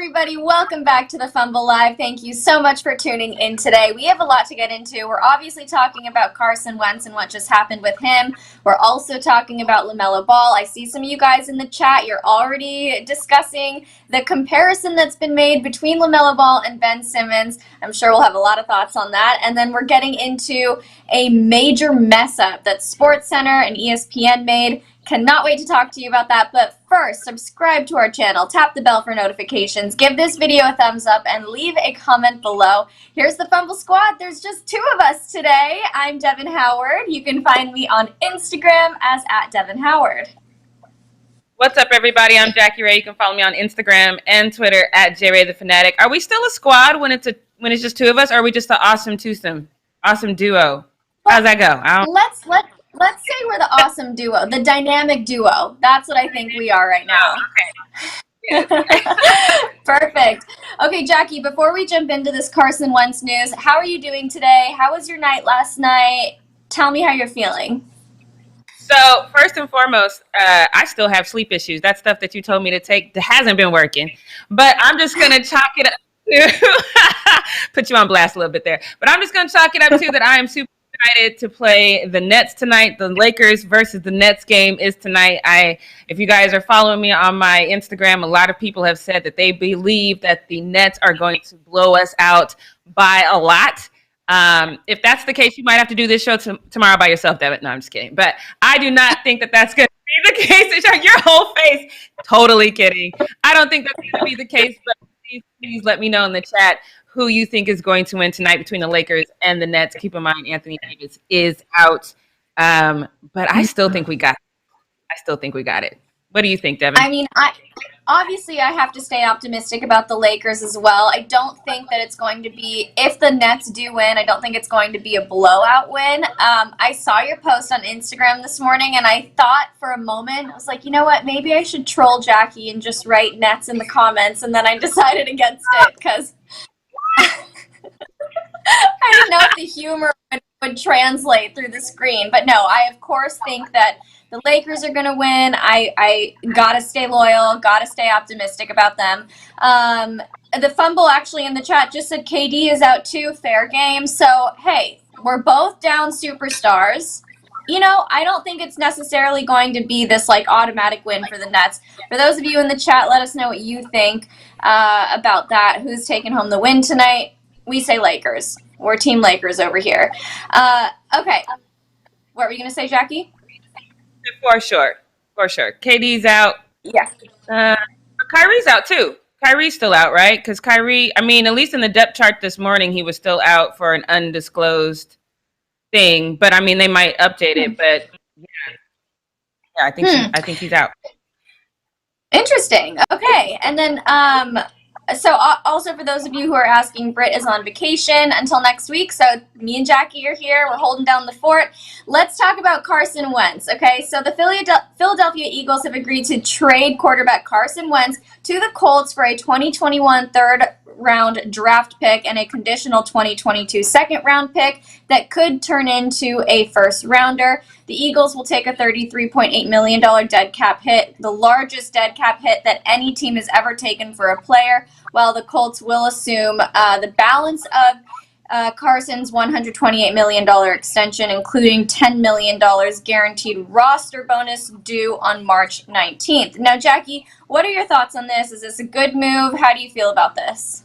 everybody? Welcome back to the Fumble Live. Thank you so much for tuning in today. We have a lot to get into. We're obviously talking about Carson Wentz and what just happened with him. We're also talking about LaMelo Ball. I see some of you guys in the chat. You're already discussing the comparison that's been made between LaMelo Ball and Ben Simmons. I'm sure we'll have a lot of thoughts on that. And then we're getting into a major mess up that SportsCenter and ESPN made. Cannot wait to talk to you about that, but first, subscribe to our channel, tap the bell for notifications, give this video a thumbs up, and leave a comment below. Here's the Fumble Squad. There's just two of us today. I'm Devin Howard. You can find me on Instagram as @DevinHoward. What's up, everybody? I'm Jackie Ray. You can follow me on Instagram and Twitter @JRayTheFanatic. Are we still a squad when it's just two of us, or are we just an awesome twosome, awesome duo? How's that go? Let's say we're the awesome duo, the dynamic duo. That's what I think we are right now. Okay. Perfect. Okay, Jackie, before we jump into this Carson Wentz news, how are you doing today? How was your night last night? Tell me how you're feeling. So, first and foremost, I still have sleep issues. That stuff that you told me to take hasn't been working. But I'm just going to chalk it up to put you on blast a little bit there. But I'm just going to chalk it up to that I am super excited to play the Nets tonight. The Lakers versus the Nets game is tonight. If you guys are following me on my Instagram, a lot of people have said that they believe that the Nets are going to blow us out by a lot. If that's the case, you might have to do this show tomorrow by yourself, Devin. No, I'm just kidding. But I do not think that that's going to be the case. Your whole face, totally kidding. I don't think that's going to be the case, but please let me know in the chat who you think is going to win tonight between the Lakers and the Nets. Keep in mind, Anthony Davis is out. But I still think we got it. What do you think, Devin? I mean, obviously I have to stay optimistic about the Lakers as well. I don't think that it's going to be, if the Nets do win, I don't think it's going to be a blowout win. I saw your post on Instagram this morning, and I thought for a moment, I was like, you know what, maybe I should troll Jackie and just write Nets in the comments, and then I decided against it because I didn't know if the humor would translate through the screen. But no, I of course think that the Lakers are going to win. I got to stay loyal, got to stay optimistic about them. The Fumble actually in the chat just said KD is out too. Fair game. So, hey, we're both down superstars. You know, I don't think it's necessarily going to be this like automatic win for the Nets. For those of you in the chat, let us know what you think about that. Who's taking home the win tonight? We say Lakers. We're Team Lakers over here. Okay. What were you going to say, Jackie? For sure. KD's out. Yeah. Kyrie's out too. Kyrie's still out, right? Because Kyrie, I mean, at least in the depth chart this morning, he was still out for an undisclosed thing. But I mean, they might update it. But yeah, I think he's out. Interesting. Okay. And then so also for those of you who are asking, Britt is on vacation until next week. So me and Jackie are here. We're holding down the fort. Let's talk about Carson Wentz. Okay, so the Philadelphia Eagles have agreed to trade quarterback Carson Wentz to the Colts for a 2021 third-round draft pick and a conditional 2022 second-round pick that could turn into a first-rounder. The Eagles will take a $33.8 million dead cap hit, the largest dead cap hit that any team has ever taken for a player, while the Colts will assume the balance of Carson's $128 million extension, including $10 million guaranteed roster bonus due on March 19th. Now, Jackie, what are your thoughts on this? Is this a good move? How do you feel about this?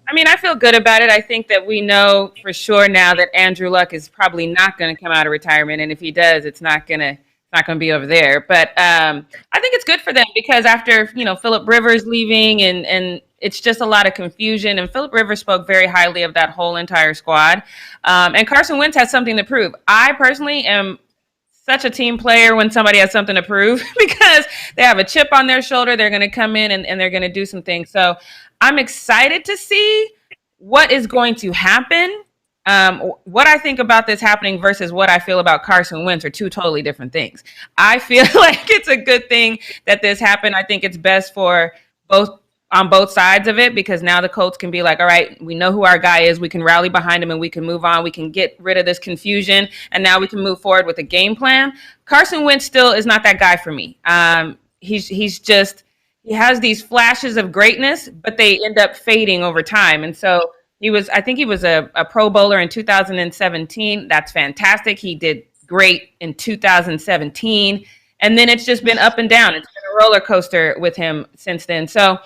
I mean, I feel good about it. I think that we know for sure now that Andrew Luck is probably not going to come out of retirement, and if he does, it's not going to be over there. But I think it's good for them because after Phillip Rivers leaving, and it's just a lot of confusion. And Phillip Rivers spoke very highly of that whole entire squad. And Carson Wentz has something to prove. I personally am such a team player when somebody has something to prove because they have a chip on their shoulder. They're going to come in and they're going to do some things. So I'm excited to see what is going to happen. What I think about this happening versus what I feel about Carson Wentz are two totally different things. I feel like it's a good thing that this happened. I think it's best for on both sides of it because now the Colts can be like, all right, we know who our guy is. We can rally behind him and we can move on. We can get rid of this confusion and now we can move forward with a game plan. Carson Wentz still is not that guy for me. He's he has these flashes of greatness, but they end up fading over time. And so I think he was a Pro Bowler in 2017. That's fantastic. He did great in 2017. And then it's just been up and down. It's been a roller coaster with him since then. So,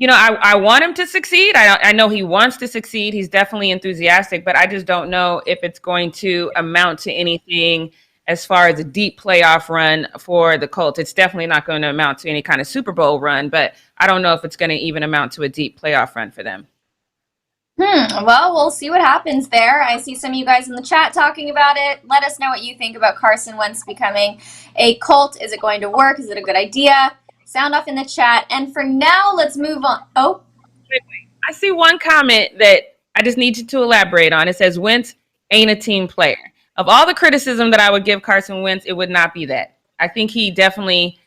I want him to succeed. I know he wants to succeed. He's definitely enthusiastic, but I just don't know if it's going to amount to anything as far as a deep playoff run for the Colts. It's definitely not going to amount to any kind of Super Bowl run, but I don't know if it's going to even amount to a deep playoff run for them. Well, we'll see what happens there. I see some of you guys in the chat talking about it. Let us know what you think about Carson Wentz becoming a Colt. Is it going to work? Is it a good idea? Sound off in the chat. And for now, let's move on. Oh. Wait. I see one comment that I just need you to elaborate on. It says, Wentz ain't a team player. Of all the criticism that I would give Carson Wentz, it would not be that. I think he definitely...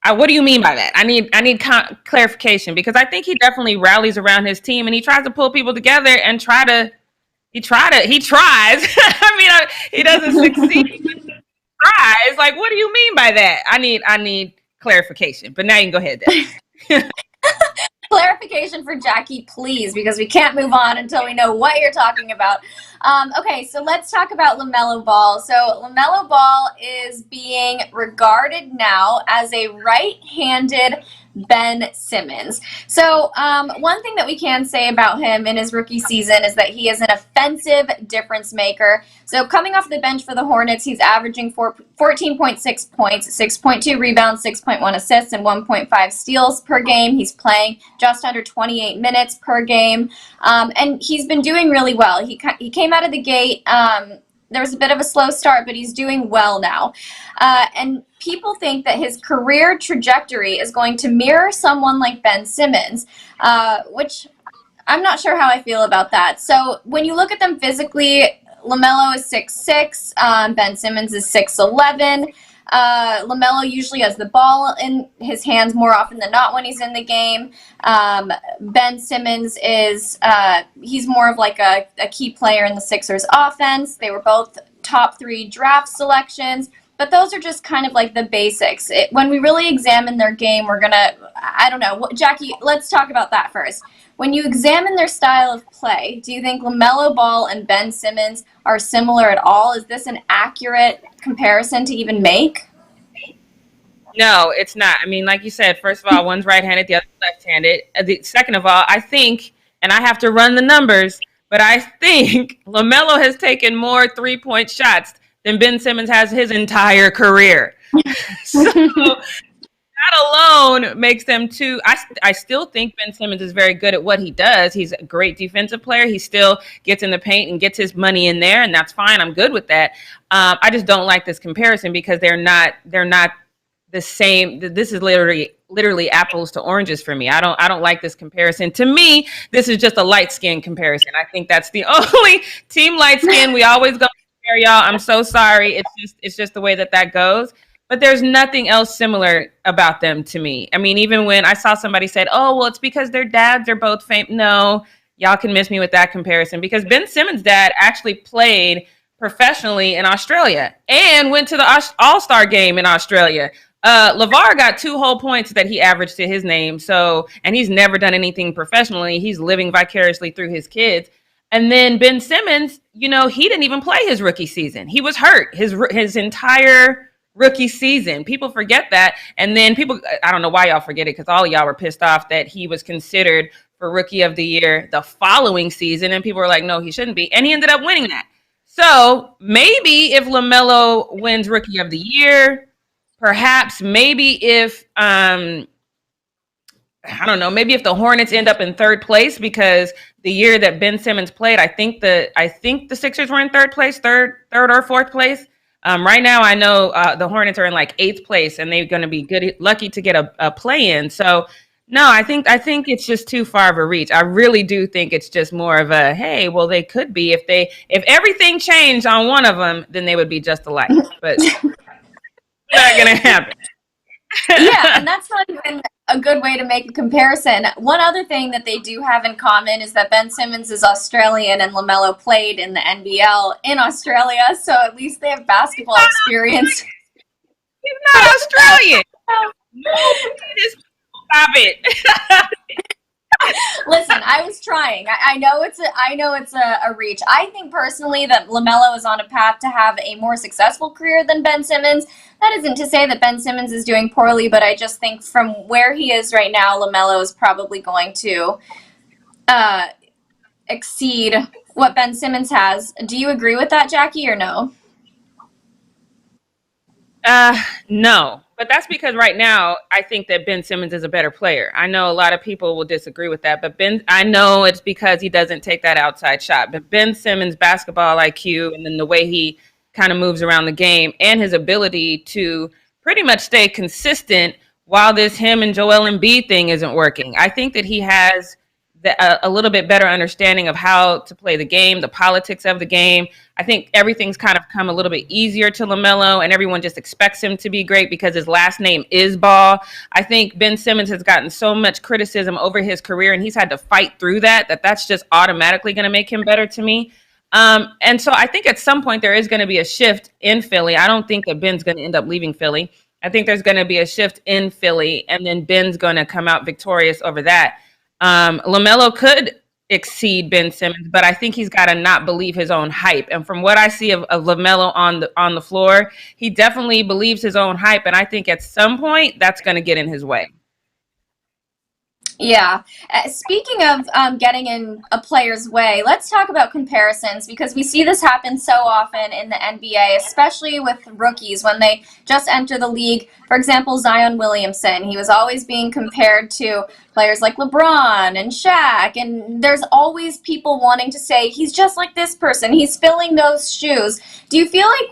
what do you mean by that? I need clarification, because I think he definitely rallies around his team and he tries to pull people together and he tries. I mean, he doesn't succeed. But he tries. Like, what do you mean by that? I need clarification. But now you can go ahead then. Clarification for Jackie, please, because we can't move on until we know what you're talking about. Okay, so let's talk about LaMelo Ball. So LaMelo Ball is being regarded now as a right-handed Ben Simmons. So one thing that we can say about him in his rookie season is that he is an offensive difference maker. So coming off the bench for the Hornets, he's averaging 14.6 points, 6.2 rebounds, 6.1 assists, and 1.5 steals per game. He's playing just under 28 minutes per game, and he's been doing really well. He came out of the gate. There was a bit of a slow start, but he's doing well now. And people think that his career trajectory is going to mirror someone like Ben Simmons, which I'm not sure how I feel about that. So when you look at them physically, LaMelo is 6'6", Ben Simmons is 6'11". LaMelo usually has the ball in his hands more often than not when he's in the game. Ben Simmons is he's more of like a key player in the Sixers offense. They were both top 3 draft selections, but those are just kind of like the basics. When we really examine their game, I don't know. Jackie, let's talk about that first. When you examine their style of play, do you think LaMelo Ball and Ben Simmons are similar at all? Is this an accurate comparison to even make? No, it's not. I mean, like you said, first of all, one's right-handed, the other's left-handed. Second of all, I think, and I have to run the numbers, but I think LaMelo has taken more three-point shots than Ben Simmons has his entire career. So that alone makes them two. I still think Ben Simmons is very good at what he does. He's a great defensive player. He still gets in the paint and gets his money in there, and that's fine. I'm good with that. I just don't like this comparison because they're not the same. This is literally apples to oranges for me. I don't like this comparison. To me, this is just a light skin comparison. I think that's the only team light skin. We always go there, y'all. I'm so sorry. It's just the way that goes. But there's nothing else similar about them to me. I mean, even when I saw somebody said, "Oh, well, it's because their dads are both famous." No, y'all can miss me with that comparison because Ben Simmons' dad actually played professionally in Australia and went to the All-Star game in Australia. LeVar got 2 whole points that he averaged to his name. So, and he's never done anything professionally. He's living vicariously through his kids. And then Ben Simmons, he didn't even play his rookie season. He was hurt his entire rookie season. People forget that. And then I don't know why y'all forget it because all of y'all were pissed off that he was considered for Rookie of the Year the following season. And people were like, no, he shouldn't be. And he ended up winning that. So maybe if LaMelo wins Rookie of the Year, perhaps maybe if I don't know, maybe if the Hornets end up in 3rd place because the year that Ben Simmons played, I think the Sixers were in 3rd place, third or 4th place. Right now, I know the Hornets are in like 8th place, and they're going to be lucky to get a play-in. So, no, I think it's just too far of a reach. I really do think it's just more of a, hey, well, they could be if everything changed on one of them, then they would be just alike. But it's not going to happen. Yeah, and that's not even a good way to make a comparison. One other thing that they do have in common is that Ben Simmons is Australian and LaMelo played in the NBL in Australia, so at least they have basketball experience. He's not Australian. Stop it. Listen, I was trying. I know it's a reach. I think personally that LaMelo is on a path to have a more successful career than Ben Simmons. That isn't to say that Ben Simmons is doing poorly, but I just think from where he is right now, LaMelo is probably going to uh, exceed what Ben Simmons has. Do you agree with that, Jackie, or no? Uh, no, but that's because right now I think that Ben Simmons is a better player. I know a lot of people will disagree with that, but I know it's because he doesn't take that outside shot. But Ben Simmons' basketball IQ and then the way he kind of moves around the game and his ability to pretty much stay consistent while this him and Joel Embiid thing isn't working. I think that he has a little bit better understanding of how to play the game, the politics of the game. I think everything's kind of come a little bit easier to LaMelo, and everyone just expects him to be great because his last name is Ball. I think Ben Simmons has gotten so much criticism over his career, and he's had to fight through that, that's just automatically going to make him better to me. And so I think at some point there is going to be a shift in Philly. I don't think that Ben's going to end up leaving Philly. I think there's going to be a shift in Philly, and then Ben's going to come out victorious over that. LaMelo could exceed Ben Simmons, but I think he's got to not believe his own hype. And from what I see of LaMelo on the floor, he definitely believes his own hype. And I think at some point that's going to get in his way. Yeah. Speaking of getting in a player's way, let's talk about comparisons because we see this happen so often in the NBA, especially with rookies when they just enter the league. For example, Zion Williamson, he was always being compared to players like LeBron and Shaq, and there's always people wanting to say he's just like this person, he's filling those shoes. Do you feel like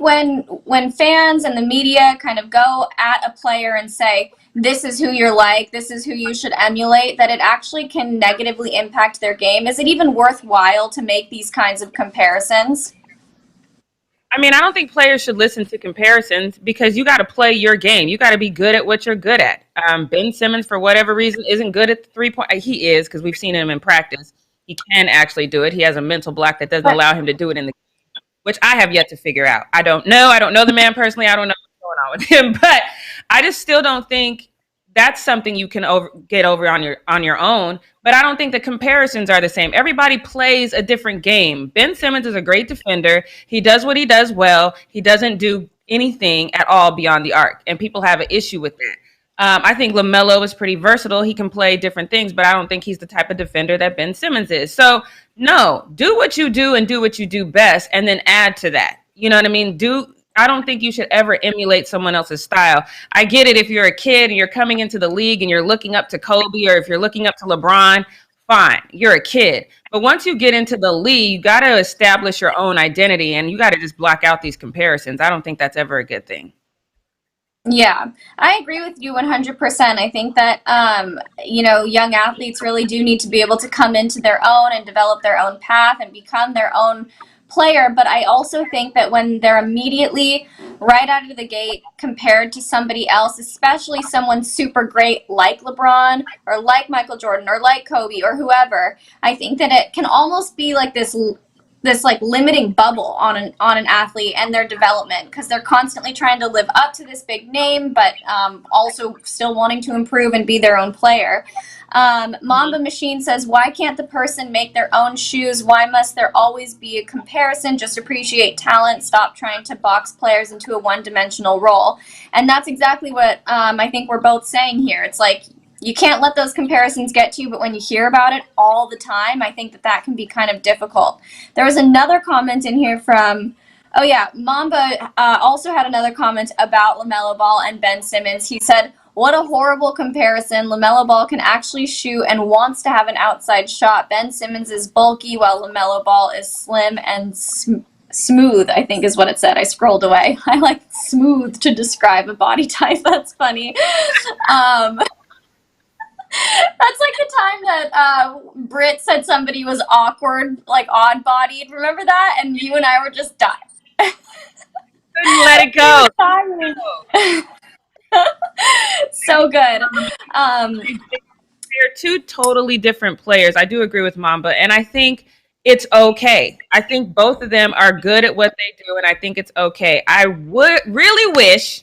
when fans and the media kind of go at a player and say, this is who you're like, this is who you should emulate, that it actually can negatively impact their game? Is it even worthwhile to make these kinds of comparisons? I mean, I don't think players should listen to comparisons because you got to play your game. You got to be good at what you're good at. Ben Simmons, for whatever reason, isn't good at the 3-point. He is because we've seen him in practice. He can actually do it. He has a mental block that doesn't allow him to do it in the, which I have yet to figure out. I don't know. I don't know the man personally. I don't know what's going on with him, but I just still don't think that's something you can get over on your own. But I don't think the comparisons are the same. Everybody plays a different game. Ben Simmons is a great defender. He does what he does well. He doesn't do anything at all beyond the arc, and people have an issue with that. I think LaMelo is pretty versatile. He can play different things, but I don't think he's the type of defender that Ben Simmons is. So, no, do what you do and do what you do best, and then add to that. You know what I mean? I don't think you should ever emulate someone else's style. I get it if you're a kid and you're coming into the league and you're looking up to Kobe, or if you're looking up to LeBron, fine, you're a kid. But once you get into the league, you got to establish your own identity, and you got to just block out these comparisons. I don't think that's ever a good thing. Yeah, I agree with you 100%. I think that, young athletes really do need to be able to come into their own and develop their own path and become their own player. But I also think that when they're immediately right out of the gate compared to somebody else, especially someone super great like LeBron or like Michael Jordan or like Kobe or whoever, I think that it can almost be like this like limiting bubble on an athlete and their development because they're constantly trying to live up to this big name, but also still wanting to improve and be their own player. Mamba Machine says, why can't the person make their own shoes? Why must there always be a comparison? Just appreciate talent. Stop trying to box players into a one-dimensional role. And that's exactly what I think we're both saying here. It's like, you can't let those comparisons get to you, but when you hear about it all the time, I think that can be kind of difficult. There was another comment in here from, oh yeah, Mamba also had another comment about LaMelo Ball and Ben Simmons. He said, what a horrible comparison. LaMelo Ball can actually shoot and wants to have an outside shot. Ben Simmons is bulky while LaMelo Ball is slim and smooth, I think is what it said. I scrolled away. I like smooth to describe a body type. That's funny. That's like the time that Britt said somebody was awkward, like odd-bodied. Remember that? And you and I were just dying. Couldn't let it go. So good. They're two totally different players. I do agree with Mamba, and I think it's okay. I think both of them are good at what they do, and I think it's okay. I would really wish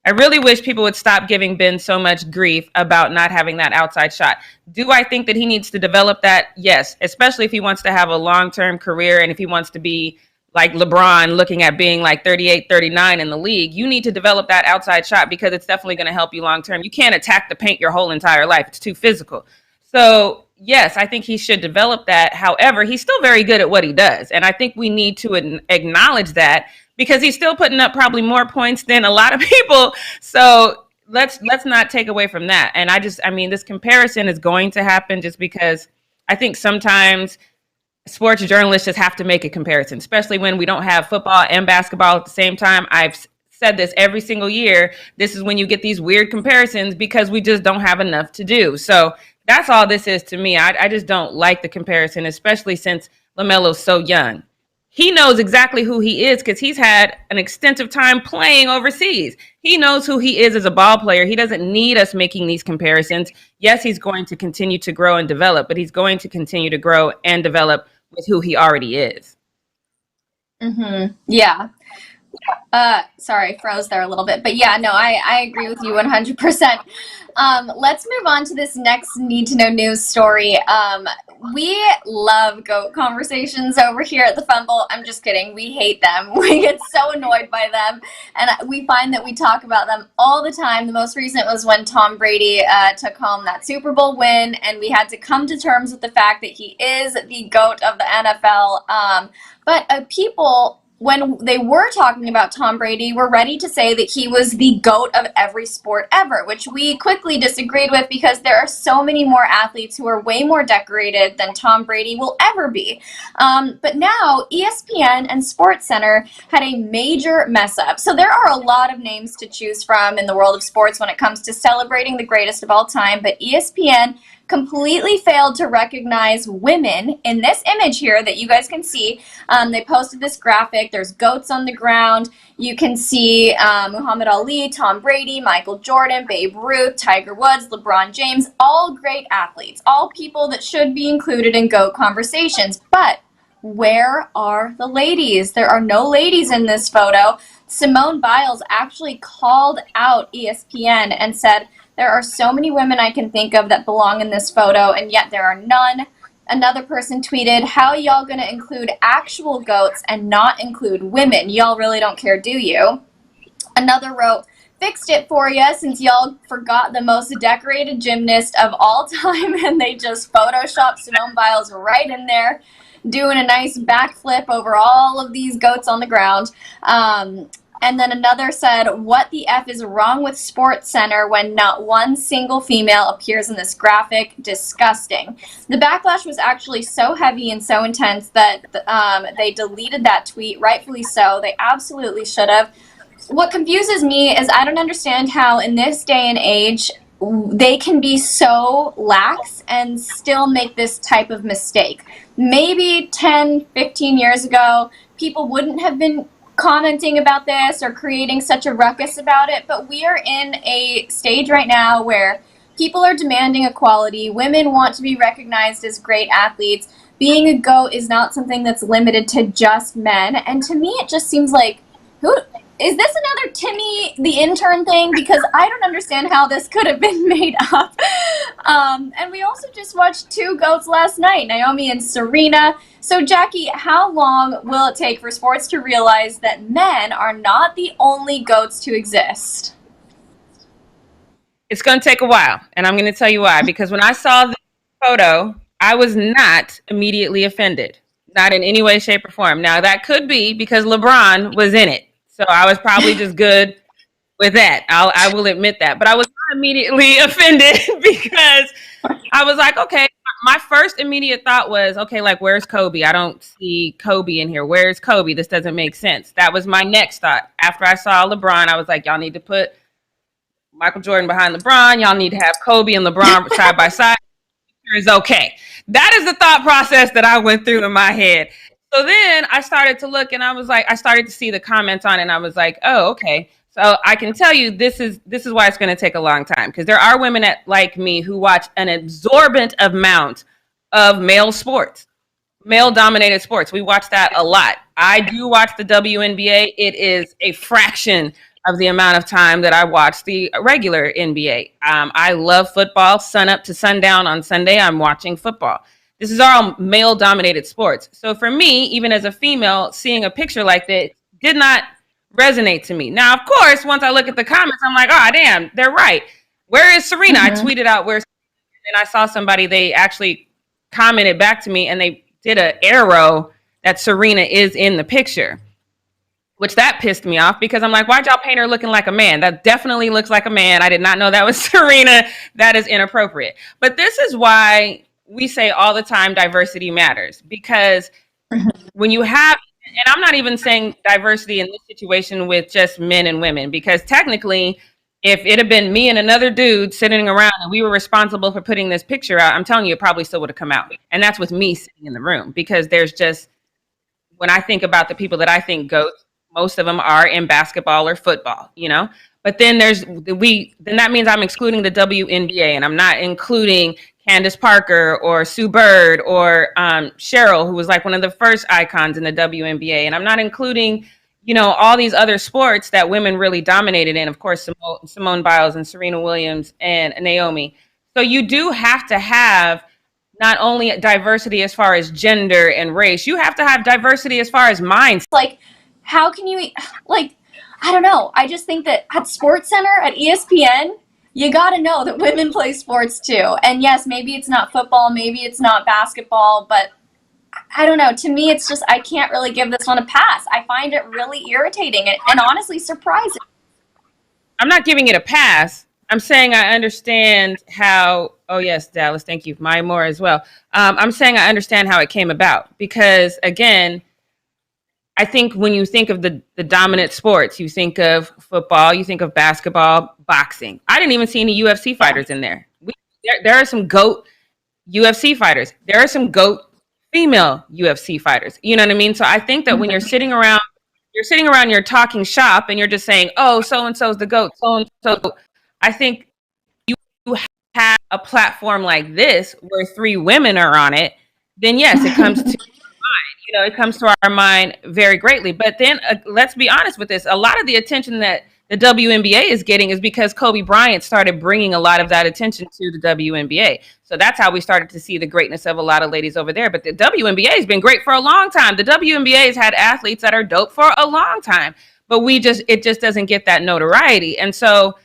I really wish people would stop giving Ben so much grief about not having that outside shot. Do I think that he needs to develop that? Yes, especially if he wants to have a long-term career and if he wants to be like LeBron looking at being like 38, 39 in the league. You need to develop that outside shot because it's definitely going to help you long term. You can't attack the paint your whole entire life. It's too physical. So, yes, I think he should develop that. However, he's still very good at what he does. And I think we need to acknowledge that because he's still putting up probably more points than a lot of people. So let's not take away from that. And I mean, this comparison is going to happen just because I think sometimes sports journalists just have to make a comparison, especially when we don't have football and basketball at the same time. I've said this every single year. This is when you get these weird comparisons because we just don't have enough to do. So that's all this is to me. I just don't like the comparison, especially since LaMelo's so young. He knows exactly who he is because he's had an extensive time playing overseas. He knows who he is as a ball player. He doesn't need us making these comparisons. Yes, he's going to continue to grow and develop, but he's going to continue to grow and develop with who he already is. Mm-hmm. Yeah. Sorry, froze there a little bit. But yeah, no, I agree with you 100%. Let's move on to this next need to know news story. We love GOAT conversations over here at the Fumble. I'm just kidding. We hate them. We get so annoyed by them. And we find that we talk about them all the time. The most recent was when Tom Brady took home that Super Bowl win, and we had to come to terms with the fact that he is the GOAT of the NFL. But people, when they were talking about Tom Brady, were ready to say that he was the GOAT of every sport ever, which we quickly disagreed with because there are so many more athletes who are way more decorated than Tom Brady will ever be. But now ESPN and SportsCenter had a major mess up. So there are a lot of names to choose from in the world of sports when it comes to celebrating the greatest of all time, but ESPN completely failed to recognize women in this image here that you guys can see. They posted this graphic. There's goats on the ground. You can see Muhammad Ali, Tom Brady, Michael Jordan, Babe Ruth, Tiger Woods, LeBron James, all great athletes, all people that should be included in GOAT conversations. But where are the ladies? There are no ladies in this photo. Simone Biles actually called out ESPN and said, "There are so many women I can think of that belong in this photo, and yet there are none." Another person tweeted, "How y'all gonna include actual GOATs and not include women? Y'all really don't care, do you?" Another wrote, "Fixed it for ya since y'all forgot the most decorated gymnast of all time and they just photoshopped Simone Biles right in there doing a nice backflip over all of these goats on the ground." And then another said, "What the F is wrong with SportsCenter when not one single female appears in this graphic? Disgusting." The backlash was actually so heavy and so intense that they deleted that tweet, rightfully so. They absolutely should have. What confuses me is I don't understand how in this day and age they can be so lax and still make this type of mistake. Maybe 10, 15 years ago, people wouldn't have been commenting about this or creating such a ruckus about it, but we are in a stage right now where people are demanding equality. Women want to be recognized as great athletes. Being a GOAT is not something that's limited to just men, and to me it just seems like, who is this, another Timmy the intern thing? Because I don't understand how this could have been made up. And we also just watched two GOATs last night, Naomi and Serena. So Jackie, how long will it take for sports to realize that men are not the only GOATs to exist? It's going to take a while, and I'm going to tell you why. Because when I saw this photo, I was not immediately offended, not in any way, shape, or form. Now, that could be because LeBron was in it. So I was probably just good with that. I will admit that. But I was not immediately offended because I was like, okay, my first immediate thought was, okay, like, where's Kobe? I don't see Kobe in here. Where's Kobe? This doesn't make sense. That was my next thought. After I saw LeBron, I was like, y'all need to put Michael Jordan behind LeBron. Y'all need to have Kobe and LeBron side by side. Is okay. That is the thought process that I went through in my head. So then I started to look, and I was like, I started to see the comments on it, and I was like, oh, okay. So I can tell you this is why it's going to take a long time, because there are women like me who watch an exorbitant amount of male sports, male-dominated sports. We watch that a lot. I do watch the WNBA. It is a fraction of the amount of time that I watch the regular NBA. I love football. Sun up to sundown on Sunday, I'm watching football. This is all male dominated sports. So for me, even as a female, seeing a picture like that did not resonate to me. Now, of course, once I look at the comments, I'm like, oh, damn, they're right. Where is Serena? I tweeted out where, and I saw somebody, they actually commented back to me and they did an arrow that Serena is in the picture, which that pissed me off because I'm like, why'd y'all paint her looking like a man? That definitely looks like a man. I did not know that was Serena. That is inappropriate. But this is why we say all the time diversity matters, because when you have, and I'm not even saying diversity in this situation with just men and women, because technically, if it had been me and another dude sitting around and we were responsible for putting this picture out, I'm telling you, it probably still would have come out. And that's with me sitting in the room, because there's just, when I think about the people that I think GOAT, most of them are in basketball or football, you know? But then then that means I'm excluding the WNBA, and I'm not including Candace Parker or Sue Bird or Cheryl, who was like one of the first icons in the WNBA. And I'm not including, you know, all these other sports that women really dominated in. Of course, Simone Biles and Serena Williams and Naomi. So you do have to have not only diversity as far as gender and race, you have to have diversity as far as minds. Like, how can you, like, I don't know. I just think that at SportsCenter, at ESPN, you got to know that women play sports too. And yes, maybe it's not football, maybe it's not basketball, but I don't know. To me, it's just, I can't really give this one a pass. I find it really irritating and honestly surprising. I'm not giving it a pass. I'm saying I understand how, oh yes, Dallas, thank you. Mine more as well. I'm saying I understand how it came about, because again, I think when you think of the dominant sports, you think of football, you think of basketball, boxing. I didn't even see any UFC fighters in there. There are some GOAT UFC fighters. There are some GOAT female UFC fighters. You know what I mean? So I think that when you're sitting around, you're talking shop and you're just saying, oh, so-and-so's the GOAT, so-and-so. I think you have a platform like this where 3 women are on it, then yes, it comes to you know, it comes to our mind very greatly. But then let's be honest with this. A lot of the attention that the WNBA is getting is because Kobe Bryant started bringing a lot of that attention to the WNBA. So that's how we started to see the greatness of a lot of ladies over there. But the WNBA has been great for a long time. The WNBA has had athletes that are dope for a long time, but it just doesn't get that notoriety. And so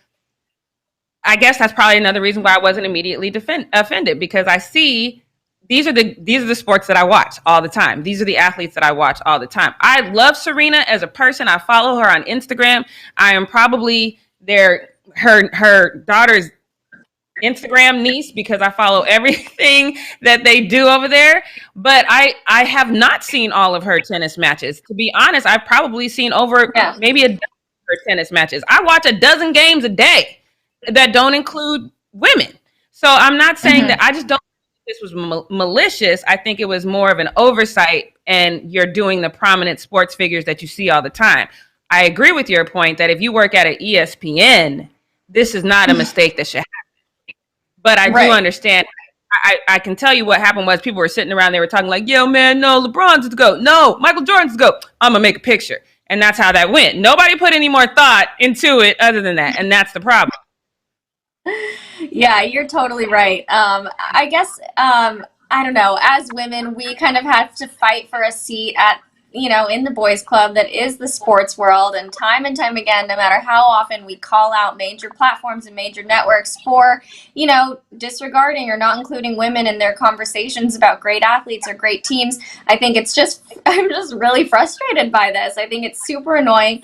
I guess that's probably another reason why I wasn't immediately offended, because I see these are the sports that I watch all the time. These are the athletes that I watch all the time. I love Serena as a person. I follow her on Instagram. I am probably her daughter's Instagram niece, because I follow everything that they do over there. But I have not seen all of her tennis matches. To be honest, I've probably seen over maybe a dozen of her tennis matches. I watch a dozen games a day that don't include women. So I'm not saying that I just don't think this was malicious. I think it was more of an oversight, and you're doing the prominent sports figures that you see all the time. I agree with your point that if you work at an ESPN, this is not a mistake that should happen. But I do understand. I can tell you what happened was people were sitting around, they were talking like, yo, man, no, LeBron's the GOAT. No, Michael Jordan's the GOAT. I'm going to make a picture. And that's how that went. Nobody put any more thought into it other than that. And that's the problem. Yeah, you're totally right. I guess, I don't know, as women, we kind of have to fight for a seat at, you know, in the boys club that is the sports world. And time again, no matter how often we call out major platforms and major networks for, you know, disregarding or not including women in their conversations about great athletes or great teams, I think it's just, I'm just really frustrated by this. I think it's super annoying.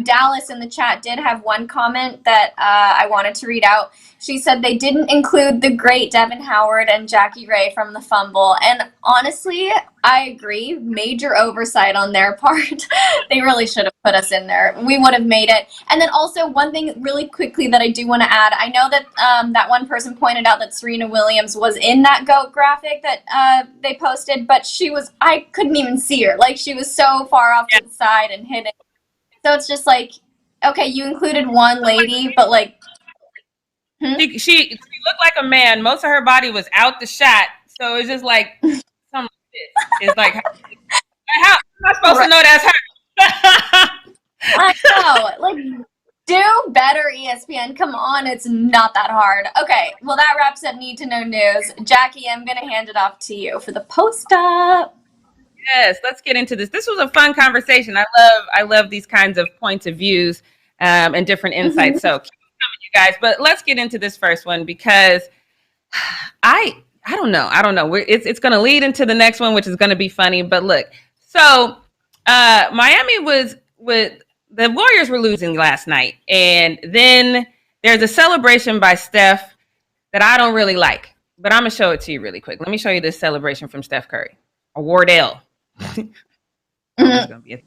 Dallas in the chat did have one comment that I wanted to read out. She said they didn't include the great Devin Howard and Jackie Ray from the Fumble. And honestly, I agree. Major oversight on their part. They really should have put us in there. We would have made it. And then also one thing really quickly that I do want to add. I know that that one person pointed out that Serena Williams was in that GOAT graphic that they posted, but I couldn't even see her. Like, she was so far off to the side and hidden. So it's just like, okay, you included one lady, but like, She looked like a man. Most of her body was out the shot. So it's just like, something like this. It's like, how am I supposed to know that's her? I know. Like, Do better, ESPN. Come on, it's not that hard. Okay, well, that wraps up Need to Know News. Jackie, I'm going to hand it off to you for the post-up. Yes, let's get into this. This was a fun conversation. I love these kinds of points of views and different insights. So keep coming, you guys. But let's get into this first one because I don't know. It's going to lead into the next one, which is going to be funny. But look, so Miami was with the Warriors were losing last night, and then there's a celebration by Steph that I don't really like. But I'm gonna show it to you really quick. Let me show you this celebration from Steph Curry or Wardell. It's gonna be a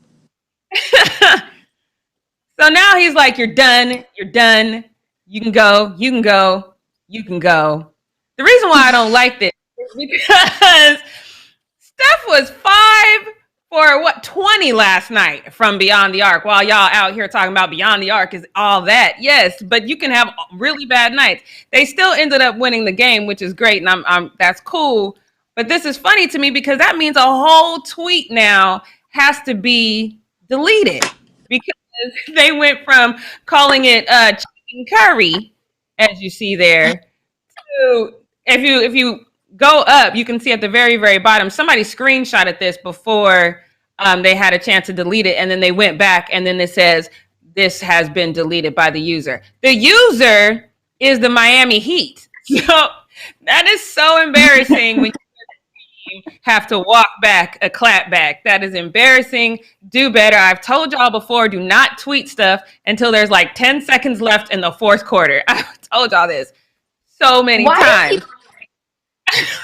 So now he's like, you're done. You're done. You can go. You can go. You can go. The reason why I don't like this is because Steph was 5 for 20 last night from beyond the arc, while y'all out here talking about beyond the arc is all that. Yes, but you can have really bad nights. They still ended up winning the game, which is great, and I'm that's cool. But this is funny to me because that means a whole tweet now has to be deleted because they went from calling it chicken curry, as you see there, to if you go up, you can see at the very, very bottom, somebody screenshotted this before they had a chance to delete it, and then they went back, and then it says, this has been deleted by the user. The user is the Miami Heat. So that is so embarrassing when you have to walk back a clap back. That is embarrassing. Do better. I've told y'all before, do not tweet stuff until there's like 10 seconds left in the fourth quarter. I've told y'all this so many times.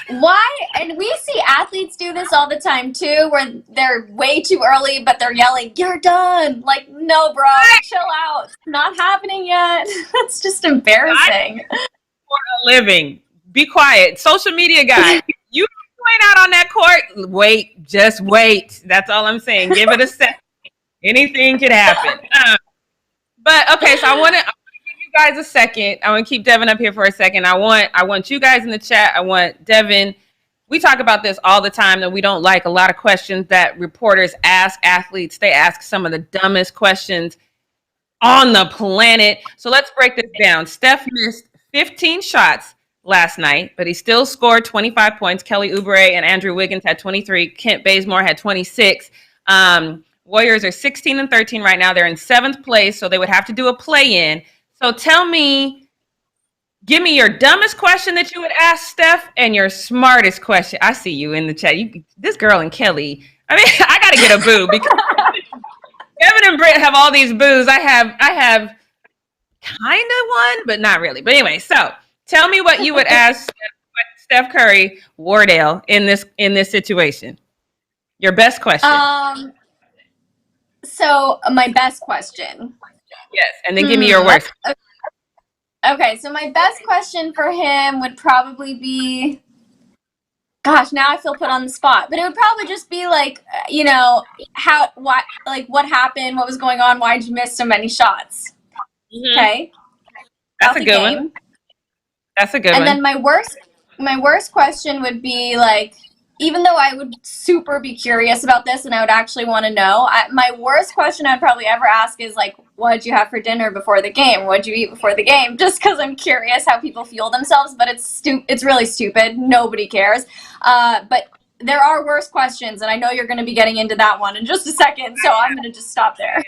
Why? And we see athletes do this all the time too, where they're way too early, but they're yelling, "You're done!" Like, no, bro, chill out. It's not happening yet. It's just embarrassing. For a living, be quiet. Social media guy, you point out on that court. Wait, just wait. That's all I'm saying. Give it a second. Anything could happen. But okay, so I want to guys a second. I want to keep Devin up here for a second. I want you guys in the chat. I want Devin. We talk about this all the time that we don't like a lot of questions that reporters ask athletes. They ask some of the dumbest questions on the planet. So let's break this down. Steph missed 15 shots last night, but he still scored 25 points. Kelly Oubre and Andrew Wiggins had 23. Kent Bazemore had 26. Warriors are 16 and 13 right now. They're in 7th place, so they would have to do a play-in. So tell me, give me your dumbest question that you would ask Steph and your smartest question. I see you in the chat. This girl and Kelly. I mean, I got to get a boo because Devin and Britt have all these boos. I have kind of one, but not really. But anyway, so tell me what you would ask Steph Curry, Wardell in this situation. Your best question. So my best question. Yes, and then give me your worst. Okay, so my best question for him would probably be, gosh, now I feel put on the spot, but it would probably just be like, what happened, what was going on, why did you miss so many shots? Mm-hmm. Okay, that's a good one. That's a good one. And then my worst question would be like, even though I would super be curious about this and I would actually want to know, my worst question I'd probably ever ask is like, what did you have for dinner before the game? What did you eat before the game? Just because I'm curious how people fuel themselves, but it's really stupid. Nobody cares. But there are worse questions, and I know you're going to be getting into that one in just a second, so I'm going to just stop there.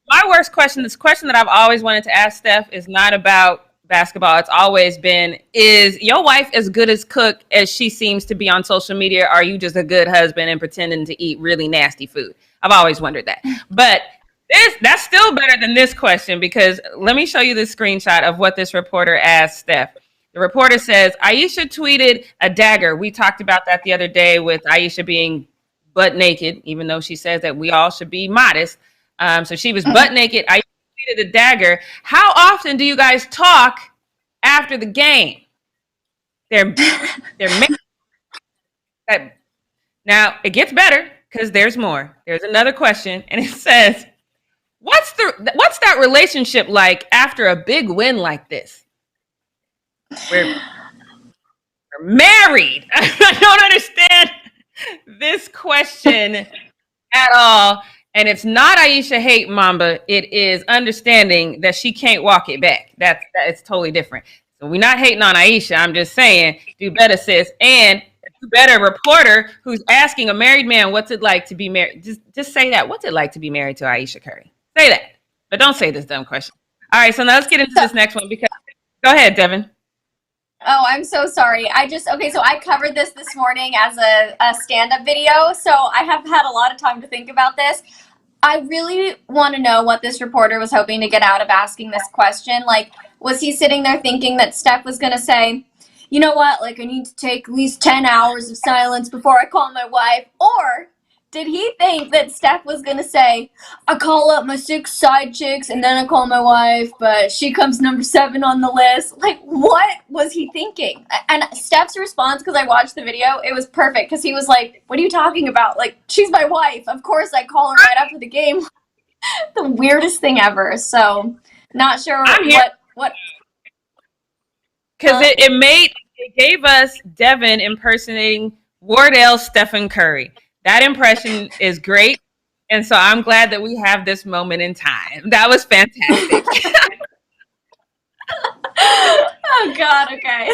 My worst question, this question that I've always wanted to ask Steph, is not about basketball. It's always been, is your wife as good as cook as she seems to be on social media? Or are you just a good husband and pretending to eat really nasty food? I've always wondered that. But that's still better than this question, because let me show you this screenshot of what this reporter asked Steph. The reporter says, Ayesha tweeted a dagger. We talked about that the other day with Ayesha being butt naked, even though she says that we all should be modest. So she was butt naked. Ayesha tweeted a dagger. How often do you guys talk after the game? They're now it gets better because there's more. There's another question, and it says, what's that relationship like after a big win like this? We're married. I don't understand this question at all. And it's not Aisha hate Mamba. It is understanding that she can't walk it back. It's totally different. So we're not hating on Aisha. I'm just saying, do better, sis. And do better, reporter who's asking a married man, what's it like to be married? Just say that. What's it like to be married to Aisha Curry? Say that. But don't say this dumb question. All right, so now let's get into this next one. Because go ahead, Devin. Oh, I'm so sorry. So I covered this morning as a stand-up video, so I have had a lot of time to think about this. I really want to know what this reporter was hoping to get out of asking this question. Like, was he sitting there thinking that Steph was going to say, you know what, like, I need to take at least 10 hours of silence before I call my wife? Or did he think that Steph was going to say, I call up my 6 side chicks and then I call my wife, but she comes number 7 on the list? Like, what was he thinking? And Steph's response, because I watched the video, it was perfect, because he was like, what are you talking about? Like, she's my wife. Of course I call her right after the game. The weirdest thing ever. So, not sure what. Because it gave us Devin impersonating Wardell Stephen Curry. That impression is great. And so I'm glad that we have this moment in time. That was fantastic. Oh, God, okay.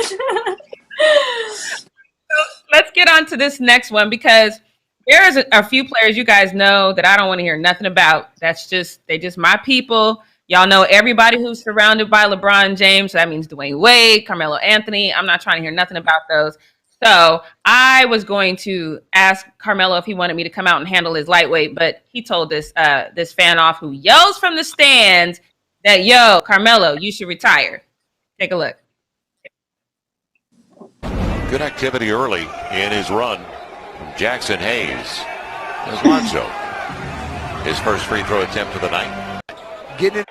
Let's get on to this next one, because there's a few players you guys know that I don't want to hear nothing about. They're just my people. Y'all know everybody who's surrounded by LeBron James. So that means Dwayne Wade, Carmelo Anthony. I'm not trying to hear nothing about those. So I was going to ask Carmelo if he wanted me to come out and handle his lightweight, but he told this fan off who yells from the stands that, yo, Carmelo, you should retire. Take a look. Good activity early in his run from Jackson Hayes. As Lonzo, his first free throw attempt of the night. Getting it.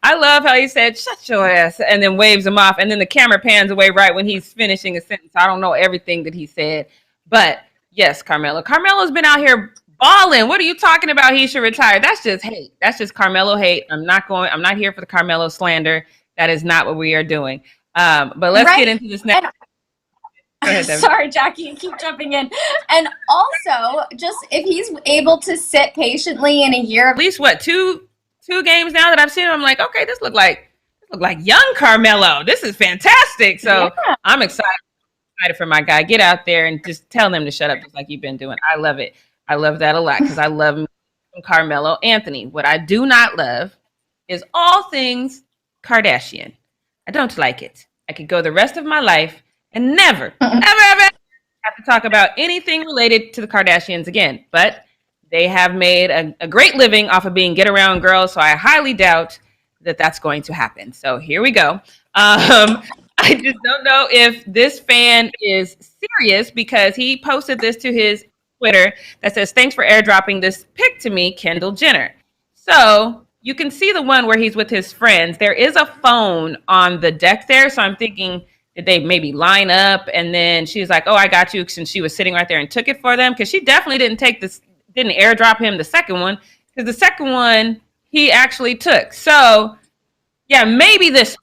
I love how he said, shut your ass, and then waves him off. And then the camera pans away right when he's finishing a sentence. I don't know everything that he said. But yes, Carmelo. Carmelo's been out here balling. What are you talking about? He should retire. That's just hate. That's just Carmelo hate. I'm not here for the Carmelo slander. That is not what we are doing. But let's get into this next. Sorry, Jackie, you keep jumping in. And also, just if he's able to sit patiently in a year. At least what, two games now that I've seen him, I'm like, okay, this look like young Carmelo. This is fantastic. So yeah. I'm excited for my guy. Get out there and just tell them to shut up, just like you've been doing. I love it. I love that a lot, because I love Carmelo Anthony. What I do not love is all things Kardashian. I don't like it. I could go the rest of my life and never have to talk about anything related to the Kardashians again. But they have made a great living off of being get around girls, so I highly doubt that that's going to happen. So here we go. I just don't know if this fan is serious, because he posted this to his Twitter that says, thanks for airdropping this pic to me, Kendall Jenner. So you can see the one where he's with his friends. There is a phone on the deck there, so I'm thinking, did they maybe line up? And then she's like, oh, I got you, since she was sitting right there and took it for them, because she definitely didn't airdrop him the second one, because the second one he actually took. So yeah, maybe this one.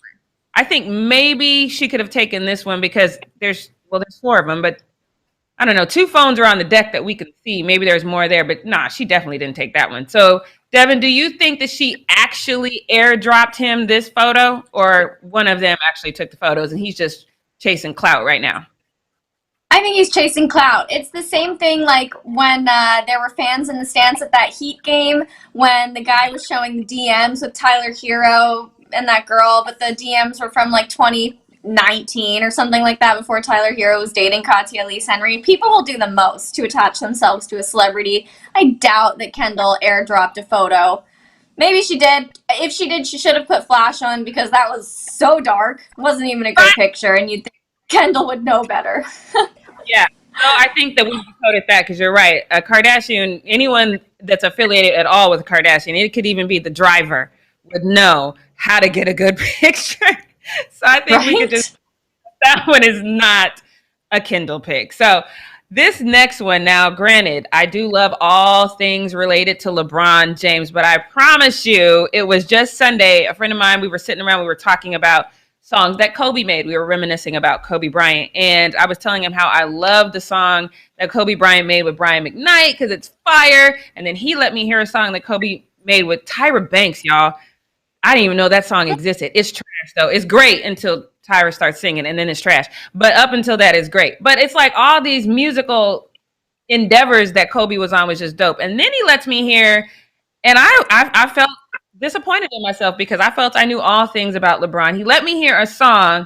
I think maybe she could have taken this one, because there's 4 of them, but I don't know. 2 phones are on the deck that we can see. Maybe there's more there, but nah, she definitely didn't take that one. So Devin, do you think that she actually airdropped him this photo, or one of them actually took the photos and he's just chasing clout right now? I think he's chasing clout. It's the same thing like when there were fans in the stands at that Heat game when the guy was showing the DMs with Tyler Hero and that girl, but the DMs were from like 2019 or something like that, before Tyler Hero was dating Katya Elise Henry. People will do the most to attach themselves to a celebrity. I doubt that Kendall airdropped a photo. Maybe she did. If she did, she should have put flash on, because that was so dark. It wasn't even a good picture, and you'd think Kendall would know better. Yeah. No, I think that we decoded that, because you're right. A Kardashian, anyone that's affiliated at all with a Kardashian, it could even be the driver, would know how to get a good picture. So I think we could just, that one is not a Kendall pick. So this next one, now, granted, I do love all things related to LeBron James, but I promise you, it was just Sunday. A friend of mine, we were sitting around, we were talking about songs that Kobe made. We were reminiscing about Kobe Bryant, and I was telling him how I love the song that Kobe Bryant made with Brian McKnight because it's fire. And then he let me hear a song that Kobe made with Tyra Banks, y'all. I didn't even know that song existed. It's trash, though. It's great until Tyra starts singing, and then it's trash. But up until that, it's great. But it's like all these musical endeavors that Kobe was on was just dope. And then he lets me hear, and I felt disappointed in myself because I felt I knew all things about LeBron. He let me hear a song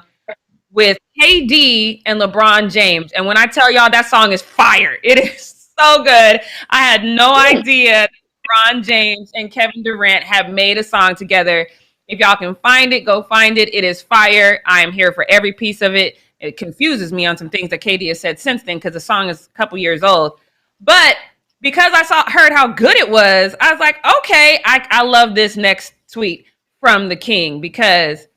with KD and LeBron James. And when I tell y'all that song is fire, it is so good. I had no idea LeBron James and Kevin Durant have made a song together. If y'all can find it, go find it. It is fire. I am here for every piece of it. It confuses me on some things that KD has said since then because the song is a couple years old. But because I heard how good it was, I was like, okay, I love this next tweet from the King because,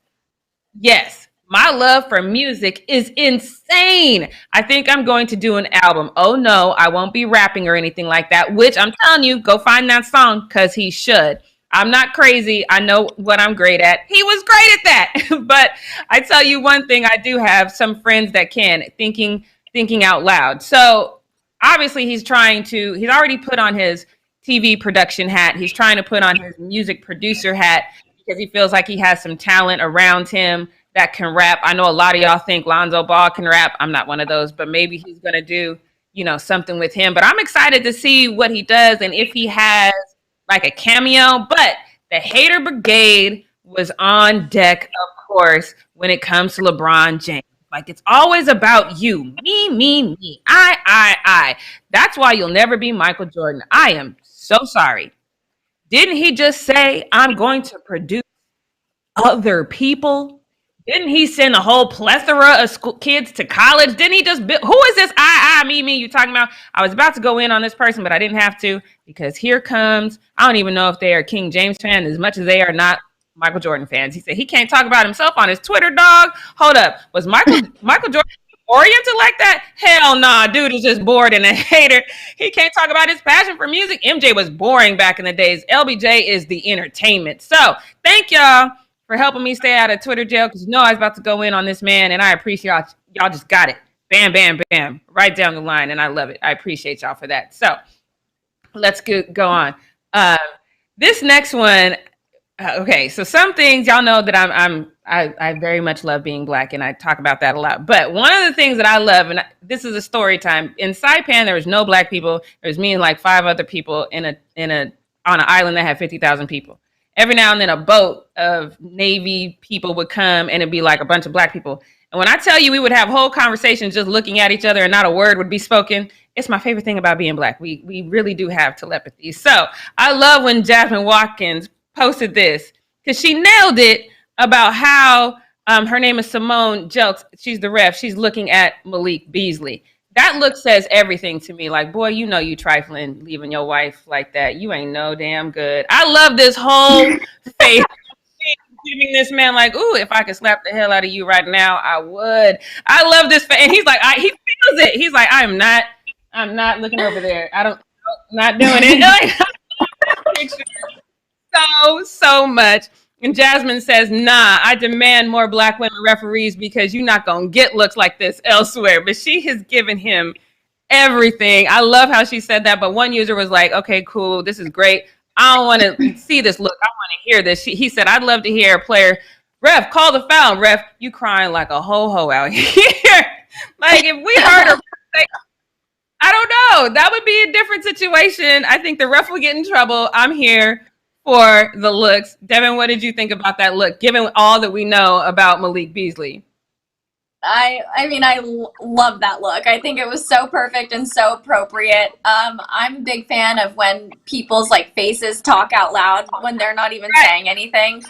yes, my love for music is insane. I think I'm going to do an album. Oh, no, I won't be rapping or anything like that, which I'm telling you, go find that song because he should. I'm not crazy. I know what I'm great at. He was great at that. But I tell you one thing, I do have some friends that can, thinking out loud. So obviously he's already put on his TV production hat. He's trying to put on his music producer hat because he feels like he has some talent around him that can rap. I know a lot of y'all think Lonzo Ball can rap. I'm not one of those, but maybe he's going to do, something with him. But I'm excited to see what he does and if he has like a cameo. But the hater brigade was on deck, of course, when it comes to LeBron James. Like, it's always about you. Me. I. That's why you'll never be Michael Jordan. I am so sorry. Didn't he just say, I'm going to produce other people? Didn't he send a whole plethora of kids to college? Didn't he just build? Who is this me you talking about? I was about to go in on this person, but I didn't have to because here comes, I don't even know if they are King James fans as much as they are not Michael Jordan fans. He said he can't talk about himself on his Twitter, dog. Hold up. Was Michael Jordan oriented like that? Hell nah. Dude is just bored and a hater. He can't talk about his passion for music. MJ was boring back in the days. LBJ is the entertainment. So thank y'all for helping me stay out of Twitter jail because I was about to go in on this man, and I appreciate y'all just got it. Bam, bam, bam. Right down the line, and I love it. I appreciate y'all for that. So let's go on. This next one, okay, so some things y'all know that I very much love being Black, and I talk about that a lot. But one of the things that I love, and this is a story time. In Saipan, there was no Black people. There was me and like 5 other people on an island that had 50,000 people. Every now and then a boat of Navy people would come and it'd be like a bunch of Black people. And when I tell you we would have whole conversations just looking at each other and not a word would be spoken, it's my favorite thing about being Black. We really do have telepathy. So I love when Jasmine Watkins posted this because she nailed it about how her name is Simone Jelks. She's the ref. She's looking at Malik Beasley. That look says everything to me. Like, boy, you trifling, leaving your wife like that. You ain't no damn good. I love this whole face giving this man like, ooh, if I could slap the hell out of you right now, I would. I love this face. And he's like, he feels it. He's like, I'm not looking over there. Not doing it. So much. And Jasmine says, nah, I demand more Black women referees because you're not going to get looks like this elsewhere. But she has given him everything. I love how she said that. But one user was like, okay, cool. This is great. I don't want to see this look. I want to hear this. He said, I'd love to hear a player, ref, call the foul. Ref, you crying like a ho-ho out here. Like, if we heard her say, I don't know. That would be a different situation. I think the ref would get in trouble. I'm here for the looks. Devin, what did you think about that look, given all that we know about Malik Beasley? I love that look. I think it was so perfect and so appropriate. I'm a big fan of when people's like faces talk out loud when they're not even saying anything.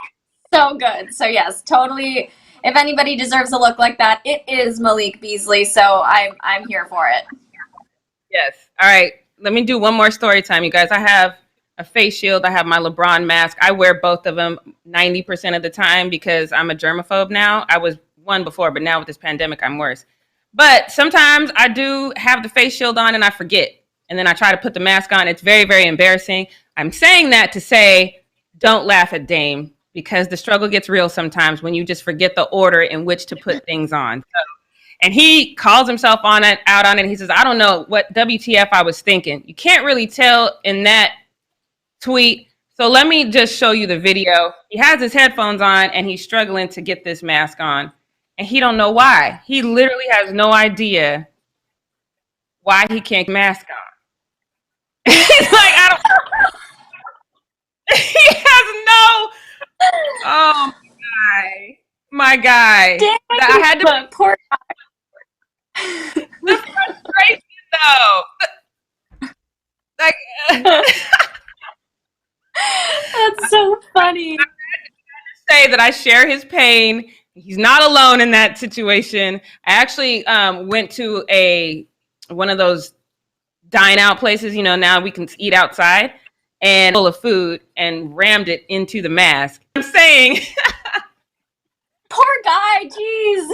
So good. So yes, totally. If anybody deserves a look like that, it is Malik Beasley. So I'm here for it. Yes. All right. Let me do one more story time, you guys. I have a face shield. I have my LeBron mask. I wear both of them 90% of the time because I'm a germaphobe now. I was one before, but now with this pandemic, I'm worse. But sometimes I do have the face shield on and I forget. And then I try to put the mask on. It's very, very embarrassing. I'm saying that to say, don't laugh at Dame. because the struggle gets real sometimes when you just forget the order in which to put things on. So, and he calls himself out on it. He says, I don't know what WTF I was thinking. You can't really tell in that tweet. So let me just show you the video. He has his headphones on and he's struggling to get this mask on. And he don't know why. He literally has no idea why he can't get mask on. He's like, I don't. He has no. Oh my guy. Dang, I had to. Poor The frustration, though. Like. That's so funny. I say that I share his pain. He's not alone in that situation. I actually went to one of those dine out places. You know, now we can eat outside, and full of food, and rammed it into the mask. I'm saying, poor guy. Jeez.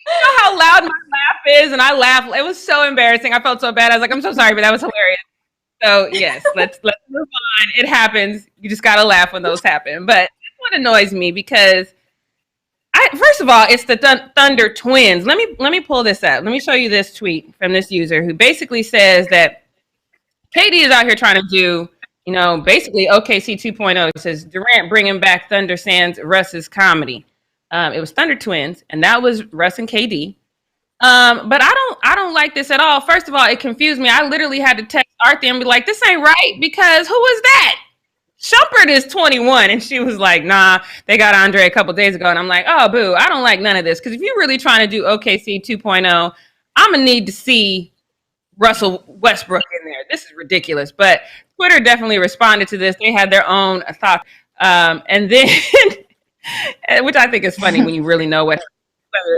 You know how loud my laugh is, and I laugh. It was so embarrassing. I felt so bad. I was like, I'm so sorry, but that was hilarious. So yes, let's move on. It happens. You just gotta laugh when those happen. But that's what annoys me because first of all, it's the Thunder twins. Let me pull this up. Let me show you this tweet from this user who basically says that KD is out here trying to do, basically OKC 2.0. It says Durant bringing back Thunder sans Russ's comedy. It was Thunder twins, and that was Russ and KD. But I don't like this at all. First of all, it confused me. I literally had to text Arthur and be like, this ain't right, because who was that? Shumpert is 21. And she was like, nah, they got Andre a couple days ago. And I'm like, oh, boo, I don't like none of this. Because if you're really trying to do OKC 2.0, I'm going to need to see Russell Westbrook in there. This is ridiculous. But Twitter definitely responded to this. They had their own thoughts. And then, which I think is funny when you really know what.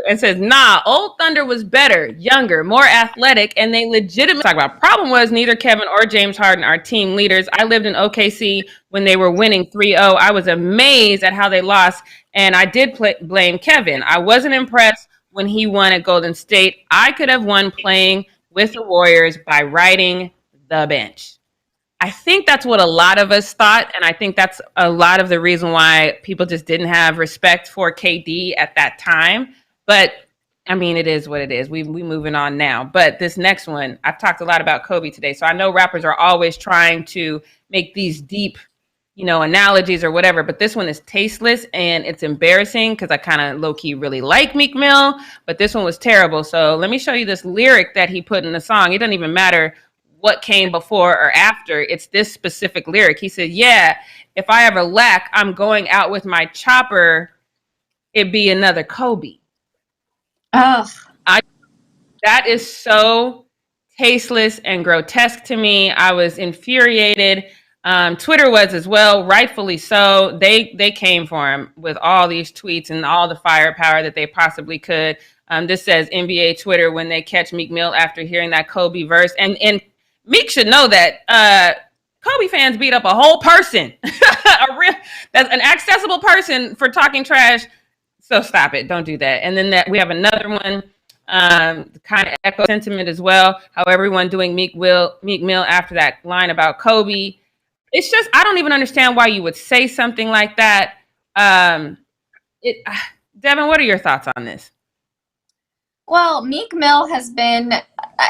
And says, nah, old Thunder was better, younger, more athletic, and they legitimately talk about. Problem was neither Kevin or James Harden are team leaders. I lived in OKC when they were winning 3-0. I was amazed at how they lost, and I did blame Kevin. I wasn't impressed when he won at Golden State. I could have won playing with the Warriors by riding the bench. I think that's what a lot of us thought, and I think that's a lot of the reason why people just didn't have respect for KD at that time. But, I mean, it is what it is. We moving on now. But this next one, I've talked a lot about Kobe today. So I know rappers are always trying to make these deep, analogies or whatever. But this one is tasteless and it's embarrassing because I kind of low-key really like Meek Mill. But this one was terrible. So let me show you this lyric that he put in the song. It doesn't even matter what came before or after. It's this specific lyric. He said, yeah, if I ever lack, I'm going out with my chopper. It'd be another Kobe. Ugh. That is so tasteless and grotesque to me. I was infuriated. Twitter was as well, rightfully so. They came for him with all these tweets and all the firepower that they possibly could. This says NBA Twitter when they catch Meek Mill after hearing that Kobe verse. And Meek should know that Kobe fans beat up a whole person. That's an accessible person for talking trash. So stop it. Don't do that. And then we have another one, kind of echo sentiment as well. How everyone doing Meek Mill after that line about Kobe. It's just, I don't even understand why you would say something like that. Devin, what are your thoughts on this? Well, Meek Mill has been,